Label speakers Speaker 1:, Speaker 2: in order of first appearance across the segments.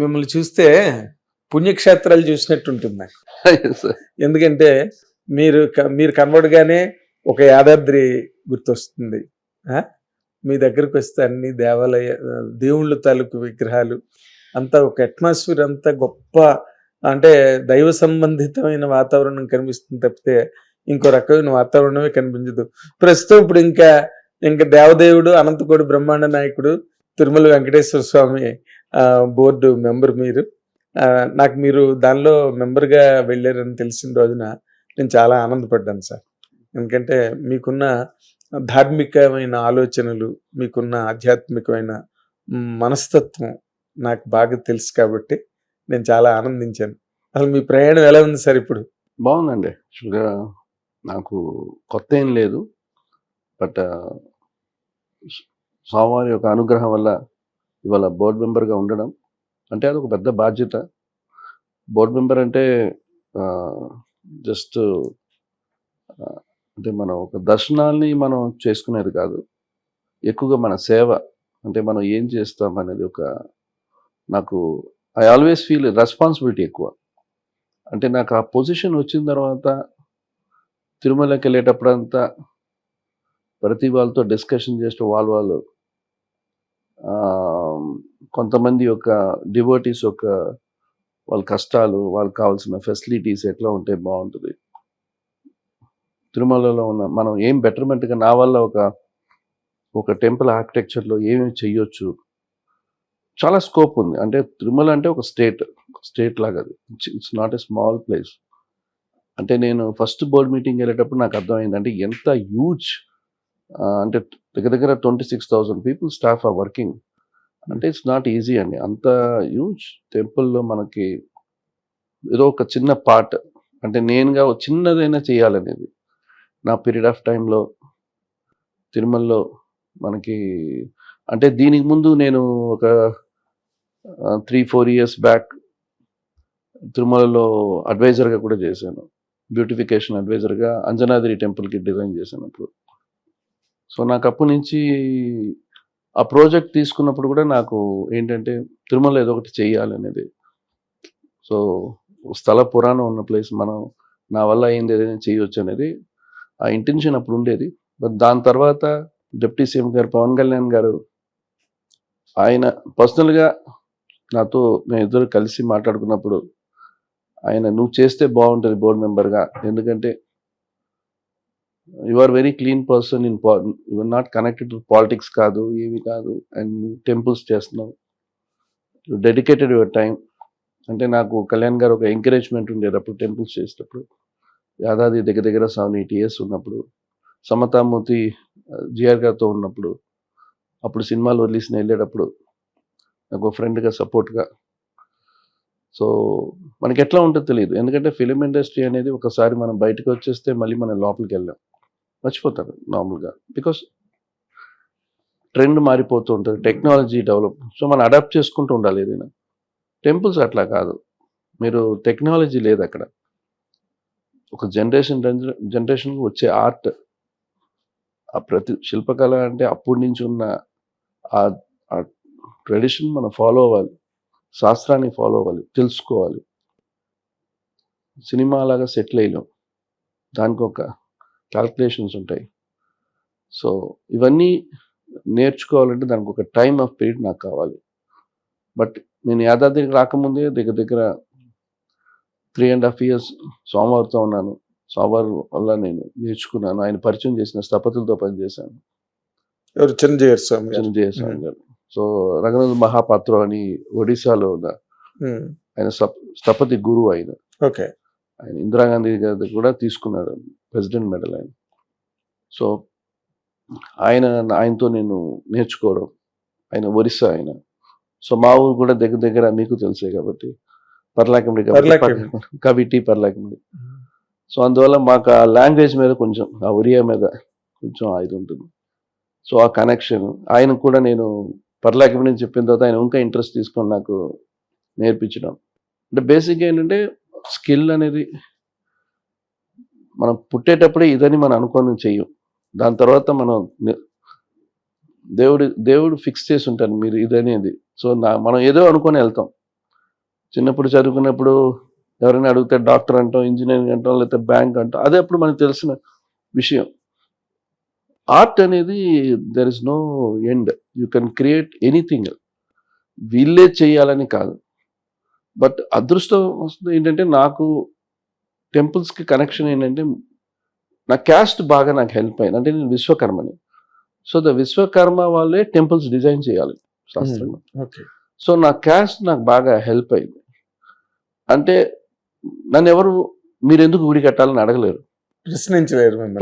Speaker 1: మిమ్మల్ని చూస్తే పుణ్యక్షేత్రాలు చూసినట్టు ఉంటుంది నాకు.
Speaker 2: సార్.
Speaker 1: ఎందుకంటే మీరు కనబడగానే ఒక యాదాద్రి గుర్తొస్తుంది. ఆ? మీ దగ్గరకు వస్తే అన్ని దేవాలయ దేవుళ్ళ తాలూకు విగ్రహాలు అంతా ఒక అట్మాస్ఫియర్ అంతా గొప్ప, అంటే దైవ సంబంధితమైన వాతావరణం కనిపిస్తుంది తప్పితే ఇంకో రకమైన వాతావరణమే కనిపించదు. ప్రస్తుతం ఇప్పుడు ఇంకా దేవదేవుడు, అనంతకోటి బ్రహ్మాండ నాయకుడు, తిరుమల వెంకటేశ్వర స్వామి బోర్డు మెంబర్ మీరు. నాకు మీరు దానిలో మెంబర్గా వెళ్ళారని తెలిసిన రోజున నేను చాలా ఆనందపడ్డాను సార్. ఎందుకంటే మీకున్న ధార్మికమైన ఆలోచనలు, మీకున్న ఆధ్యాత్మికమైన మనస్తత్వం నాకు బాగా తెలుసు కాబట్టి నేను చాలా ఆనందించాను. అసలు మీ ప్రయాణం ఎలా ఉంది సార్ ఇప్పుడు?
Speaker 2: బాగుందండి. యాక్చువల్గా నాకు కొత్త ఏం లేదు. బట్ స్వామివారి యొక్క అనుగ్రహం వల్ల ఇవాళ బోర్డు మెంబర్గా ఉండడం అంటే అది ఒక పెద్ద బాధ్యత. బోర్డు మెంబర్ అంటే జస్ట్ అంటే మనం ఒక దర్శనాల్ని మనం చేసుకునేది కాదు, ఎక్కువగా మన సేవ, అంటే మనం ఏం చేస్తాం అనేది ఒక నాకు ఐ ఆల్వేస్ ఫీల్ రెస్పాన్సిబిలిటీ ఎక్కువ. అంటే నాకు ఆ పొజిషన్ వచ్చిన తర్వాత తిరుమలకి వెళ్ళేటప్పుడంతా ప్రతి వాళ్ళతో డిస్కషన్ చేస్తూ వాళ్ళు కొంతమంది యొక్క డివోటీస్ యొక్క వాళ్ళ కష్టాలు, వాళ్ళకి కావాల్సిన ఫెసిలిటీస్ ఎట్లా ఉంటే బాగుంటుంది, తిరుమలలో ఉన్న మనం ఏం బెటర్మెంట్గా నా వల్ల ఒక టెంపుల్ ఆర్కిటెక్చర్లో ఏమేమి చెయ్యొచ్చు, చాలా స్కోప్ ఉంది. అంటే తిరుమల అంటే ఒక స్టేట్ లాగా, అది it's not a small place. అంటే నేను ఫస్ట్ బోర్డ్ మీటింగ్ వెళ్ళేటప్పుడు నాకు అర్థమైంది అంటే ఎంత హ్యూజ్, అంటే దగ్గర 26,000 పీపుల్ స్టాఫ్ ఆర్ వర్కింగ్. అంటే ఇట్స్ నాట్ ఈజీ అండి. అంత హ్యూజ్ టెంపుల్లో మనకి ఏదో ఒక చిన్న పార్ట్, అంటే నేనుగా చిన్నదైనా చేయాలనేది నా పీరియడ్ ఆఫ్ టైంలో తిరుమలలో మనకి. అంటే దీనికి ముందు నేను ఒక 3-4 ఇయర్స్ బ్యాక్ తిరుమలలో అడ్వైజర్గా కూడా చేశాను, బ్యూటిఫికేషన్ అడ్వైజర్గా అంజనాద్రి టెంపుల్కి డిజైన్ చేశాను అప్పుడు. సో నాకు అప్పటి నుంచి ఆ ప్రాజెక్ట్ తీసుకున్నప్పుడు కూడా నాకు ఏంటంటే తిరుమల ఏదో ఒకటి చెయ్యాలనేది. సో స్థల పురాణం ఉన్న ప్లేస్ మనం నా వల్ల అయింది ఏదైనా చేయొచ్చు అనేది ఆ ఇంటెన్షన్ అప్పుడు ఉండేది. బట్ దాని తర్వాత డిప్యూటీ సీఎం గారు పవన్ కళ్యాణ్ గారు ఆయన పర్సనల్గా నాతో మేము ఇద్దరు కలిసి మాట్లాడుకున్నప్పుడు ఆయన నువ్వు చేస్తే బాగుంటుంది బోర్డు మెంబర్గా, ఎందుకంటే you are very clean person in you are not connected to politics కాదు, ఏమి కాదు, అండ్ టెంపుల్స్ చేస్తున్నావు, యు డెడికేటెడ్ యువర్ టైం. అంటే నాకు కళ్యాణ్ గారు ఒక ఎంకరేజ్మెంట్ ఉండేది అప్పుడు టెంపుల్స్ చేసేటప్పుడు. యాదాది దగ్గర 7-8 ఇయర్స్ ఉన్నప్పుడు, సమతామూర్తి జిఆర్ గారితో ఉన్నప్పుడు, అప్పుడు సినిమాలు వదిలేసిన వెళ్ళేటప్పుడు నాకు ఫ్రెండ్గా సపోర్ట్గా. సో మనకి ఎట్లా ఉంటుందో తెలియదు, ఎందుకంటే ఫిలిం ఇండస్ట్రీ అనేది ఒకసారి మనం బయటకు వచ్చేస్తే మళ్ళీ మనం లోపలికి వెళ్ళాం, మర్చిపోతారు నార్మల్గా, బికాస్ ట్రెండ్ మారిపోతూ ఉంటుంది, టెక్నాలజీ డెవలప్. సో మనం అడాప్ట్ చేసుకుంటూ ఉండాలి ఏదైనా. టెంపుల్స్ అట్లా కాదు, మీరు టెక్నాలజీ లేదు అక్కడ. ఒక జనరేషన్కి వచ్చే ఆర్ట్, ఆ ప్రతి శిల్పకళ అంటే అప్పటి నుంచి ఉన్న ఆ ట్రెడిషన్ మనం ఫాలో అవ్వాలి, శాస్త్రాన్ని ఫాలో అవ్వాలి, తెలుసుకోవాలి. సినిమా లాగా సెటిల్ అయ్యాం, దానికి ఒక క్యాల్కులేషన్స్ ఉంటాయి. సో ఇవన్నీ నేర్చుకోవాలంటే దానికి ఒక టైమ్ ఆఫ్ పీరియడ్ నాకు కావాలి. బట్ నేను యాదాద్రికి రాకముందే దగ్గర 3.5 ఇయర్స్ స్వామివారితో ఉన్నాను. స్వామివారి వల్ల నేను నేర్చుకున్నాను, ఆయన పరిచయం చేసిన స్థపతులతో పనిచేశాను.
Speaker 1: ఎవరు? చిరంజీవి
Speaker 2: స్వామి గారు. సో రంగనాథ్ మహాపాత్ర అని ఒడిశాలో ఉన్న ఆయన స్థపతి గురువు ఆయన.
Speaker 1: ఓకే.
Speaker 2: ఆయన ఇందిరాగాంధీ గారి కూడా తీసుకున్నాడు ప్రెసిడెంట్ మెడల్ ఆయన. సో ఆయనతో నేను నేర్చుకోవడం, ఆయన ఒరిస్సా ఆయన. సో మా ఊరు కూడా దగ్గర మీకు తెలిసే కాబట్టి పర్లాకిమిడి, కవిటి పర్లాకిమిడి. సో అందువల్ల మాకు ఆ లాంగ్వేజ్ మీద కొంచెం, ఆ ఒరియా మీద కొంచెం ఇది ఉంటుంది. సో ఆ కనెక్షన్ ఆయనకు కూడా నేను పర్లాకిమిడి అని చెప్పిన తర్వాత ఆయన ఇంకా ఇంట్రెస్ట్ తీసుకొని నాకు నేర్పించడం. అంటే బేసిక్గా ఏంటంటే స్కిల్ అనేది మనం పుట్టేటప్పుడే ఇదని మనం అనుకొని చెయ్యం, దాని తర్వాత మనం దేవుడు ఫిక్స్ చేసి ఉంటారు మీరు ఇదనేది. సో మనం ఏదో అనుకొని వెళ్తాం, చిన్నప్పుడు చదువుకున్నప్పుడు ఎవరైనా అడిగితే డాక్టర్ అంటాం, ఇంజనీరింగ్ అంటాం, లేకపోతే బ్యాంక్ అంటాం. అదే అప్పుడు మనకు తెలిసిన విషయం. ఆర్ట్ అనేది there is no end. You can create anything. వీళ్ళే చేయాలని కాదు. బట్ అదృష్టం వస్తుంది ఏంటంటే, నాకు టెంపుల్స్కి కనెక్షన్ ఏంటంటే, నా క్యాస్ట్ బాగా నాకు హెల్ప్ అయింది. అంటే నేను విశ్వకర్మని. సో ద విశ్వకర్మ వాళ్ళే టెంపుల్స్ డిజైన్ చేయాలి శాస్త్రంగా. సో నా క్యాస్ట్ నాకు బాగా హెల్ప్ అయింది. అంటే నన్ను ఎవరు మీరు ఎందుకు గుడి కట్టాలని అడగలేరు,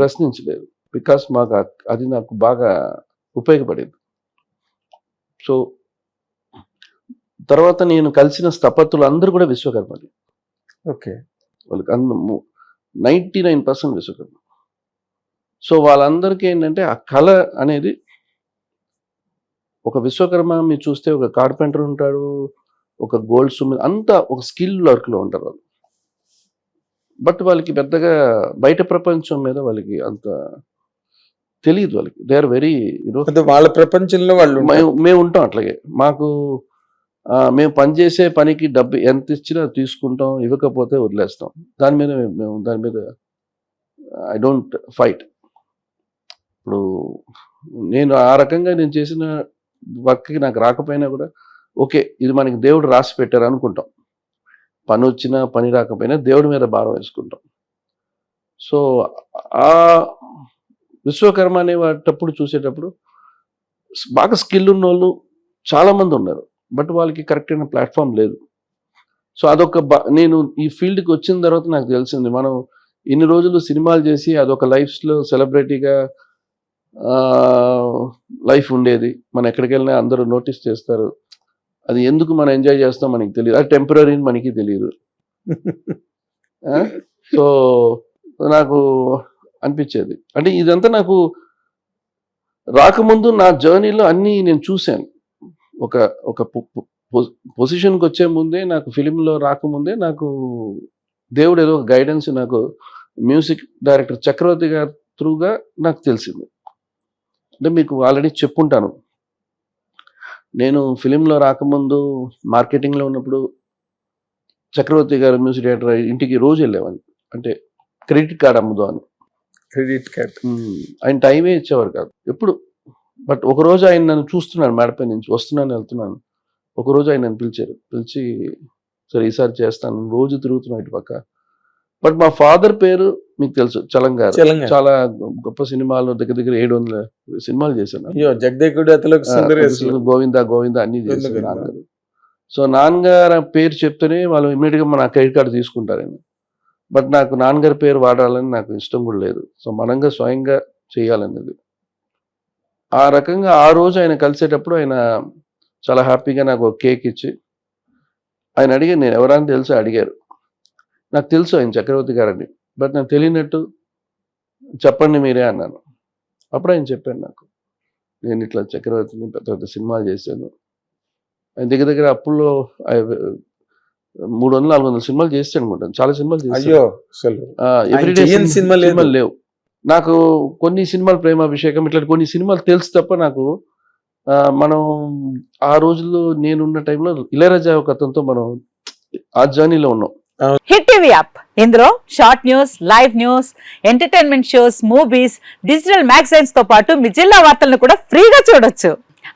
Speaker 2: ప్రశ్నించలేరు. బికాస్ మాకు అది నాకు బాగా ఉపయోగపడింది. సో తర్వాత నేను కలిసిన స్థపతులు అందరూ కూడా విశ్వకర్మని.
Speaker 1: ఓకే,
Speaker 2: వాళ్ళకి 99% విశ్వకర్మ. సో వాళ్ళందరికీ ఏంటంటే ఆ కళ అనేది, ఒక విశ్వకర్మ మీరు చూస్తే ఒక కార్పెంటర్ ఉంటాడు, ఒక గోల్డ్ స్మిత్, అంతా ఒక స్కిల్ వర్క్లో ఉంటారు వాళ్ళు. బట్ వాళ్ళకి పెద్దగా బయట ప్రపంచం మీద వాళ్ళకి అంత తెలియదు. వాళ్ళకి దే ఆర్ వెరీ
Speaker 1: వాళ్ళ ప్రపంచంలో వాళ్ళు
Speaker 2: మేము ఉంటాం అట్లాగే. మాకు మేము పనిచేసే పనికి డబ్బు ఎంత ఇచ్చినా తీసుకుంటాం, ఇవ్వకపోతే వదిలేస్తాం. దాని మీద ఐ డోంట్ ఫైట్. ఇప్పుడు నేను ఆ రకంగా నేను చేసిన వర్క్కి నాకు రాకపోయినా కూడా ఓకే, ఇది మనకి దేవుడు రాసి పెట్టారు అనుకుంటాం. పని వచ్చినా పని రాకపోయినా దేవుడి మీద భారం వేసుకుంటాం. సో ఆ విశ్వకర్మ అనేటప్పుడు చూసేటప్పుడు బాగా స్కిల్ ఉన్న వాళ్ళు చాలామంది ఉన్నారు. బట్ వాళ్ళకి కరెక్ట్ అయిన ప్లాట్ఫామ్ లేదు. సో అదొక నేను ఈ ఫీల్డ్కి వచ్చిన తర్వాత నాకు తెలిసింది, మనం ఇన్ని రోజులు సినిమాలు చేసి అదొక లైఫ్లో సెలబ్రిటీగా లైఫ్ ఉండేది. మనం ఎక్కడికి వెళ్ళినా అందరూ నోటీస్ చేస్తారు. అది ఎందుకు మనం ఎంజాయ్ చేస్తాం మనకి తెలియదు, అది టెంపరీ మనకి తెలియదు. సో నాకు అనిపించేది, అంటే ఇదంతా నాకు రాకముందు నా జర్నీలో అన్నీ నేను చూశాను. ఒక పొజిషన్కి వచ్చే ముందే, నాకు ఫిలింలో రాకముందే నాకు దేవుడు ఏదో ఒక గైడెన్స్ నాకు మ్యూజిక్ డైరెక్టర్ చక్రవర్తి గారి త్రూగా నాకు తెలిసింది. అంటే మీకు ఆల్రెడీ చెప్పుంటాను, నేను ఫిలింలో రాకముందు మార్కెటింగ్లో ఉన్నప్పుడు చక్రవర్తి గారు మ్యూజిక్ డైరెక్టర్ ఇంటికి రోజు వెళ్ళేవాడిని. అంటే క్రెడిట్ కార్డ్ అమ్ముదాం అని.
Speaker 1: క్రెడిట్ కార్డ్
Speaker 2: ఆయన టైమే ఇచ్చేవారు కాదు ఎప్పుడు. బట్ ఒకరోజు ఆయన నన్ను చూస్తున్నాను, మేడపై నుంచి వస్తున్నాను వెళ్తున్నాను. ఒకరోజు ఆయన నన్ను పిలిచి సరే ఈసారి చేస్తాను, రోజు తిరుగుతున్నాను ఇటు పక్క. బట్ మా ఫాదర్ పేరు మీకు తెలుసు, చలం గారు. చాలా గొప్ప సినిమాలు, దగ్గర 700 సినిమాలు చేశాను. గోవిందా గోవిందా అన్ని చేశాను నాన్నగారు. సో నాన్నగారు పేరు చెప్తేనే వాళ్ళు ఇమ్మీడియట్గా మన క్రెడిట్ కార్డు తీసుకుంటారండి. బట్ నాకు నాన్నగారి పేరు వాడాలని నాకు ఇష్టం కూడా లేదు. సో మనంగా స్వయంగా చేయాలనేది. ఆ రకంగా ఆ రోజు ఆయన కలిసేటప్పుడు ఆయన చాలా హ్యాపీగా నాకు ఒక కేక్ ఇచ్చి, ఆయన అడిగారు, నేను ఎవరైనా తెలుసా అడిగారు. నాకు తెలుసు ఆయన చక్రవర్తి గారని, బట్ నాకు తెలియనట్టు చెప్పండి మీరే అన్నాను. అప్పుడు ఆయన చెప్పాను నాకు, నేను ఇట్లా చక్రవర్తిని పెద్ద పెద్ద సినిమాలు చేశాను. ఆయన దగ్గర అప్పుల్లో 300-400 సినిమాలు చేస్తాను అనుకుంటాను. చాలా సినిమాలు చేస్తాను. సినిమాలు లేవు నాకు. కొన్ని సినిమాలు ప్రేమాభిషేకం ఇట్లా కొన్ని సినిమాలు తెలుసు తప్ప నాకు మనం ఆ రోజుల్లో నేనున్న టైంలో ఇళయరాజా ఒక అతనితో మనం ఆ జర్నీలో ఉన్నాం.
Speaker 3: హిట్ టీవీ యాప్, ఇందులో short news, live news, entertainment shows, movies, digital magazines తో పాటు మీ జిల్లా వార్తలను కూడా ఫ్రీగా చూడొచ్చు.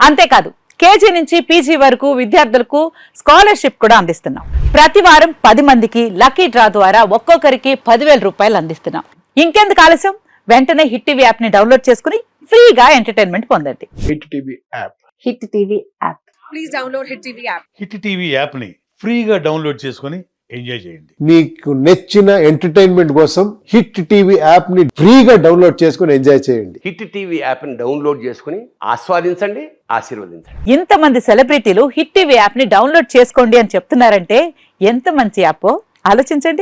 Speaker 3: అంతేకాదు కేజీ నుంచి పీజీ వరకు విద్యార్థులకు స్కాలర్షిప్ కూడా అందిస్తున్నాం. ప్రతి వారం 10 మందికి లక్కీ డ్రా ద్వారా ఒక్కొక్కరికి 10,000 రూపాయలు అందిస్తున్నాం. ఇంకెందుకు ఆలస్యం, వెంటనే హిట్ టీవీ యాప్ ని డౌన్లోడ్ చేసుకుని ఫ్రీగా ఎంటర్టైన్మెంట్ పొందండి.
Speaker 4: Hit TV app.
Speaker 3: Hit TV app.
Speaker 5: Please download hit TV app.
Speaker 4: Hit TV app ని ఫ్రీగా డౌన్లోడ్ చేసుకొని ఎంజాయ్ చేయండి.
Speaker 6: మీకు నచ్చిన ఎంటర్టైన్మెంట్ కోసం హిట్ టీవీ యాప్ ని ఫ్రీగా డౌన్లోడ్ చేసుకొని ఎంజాయ్ చేయండి.
Speaker 7: హిట్ టీవీ యాప్ ని డౌన్లోడ్ చేసుకుని ఆస్వాదించండి, ఆశీర్వదించండి.
Speaker 3: ఇంతమంది సెలబ్రిటీలు హిట్ టీవీ యాప్ ని డౌన్లోడ్ చేసుకోండి అని చెప్తున్నారంటే ఎంత మంచి యాప్ ఆలోచించండి.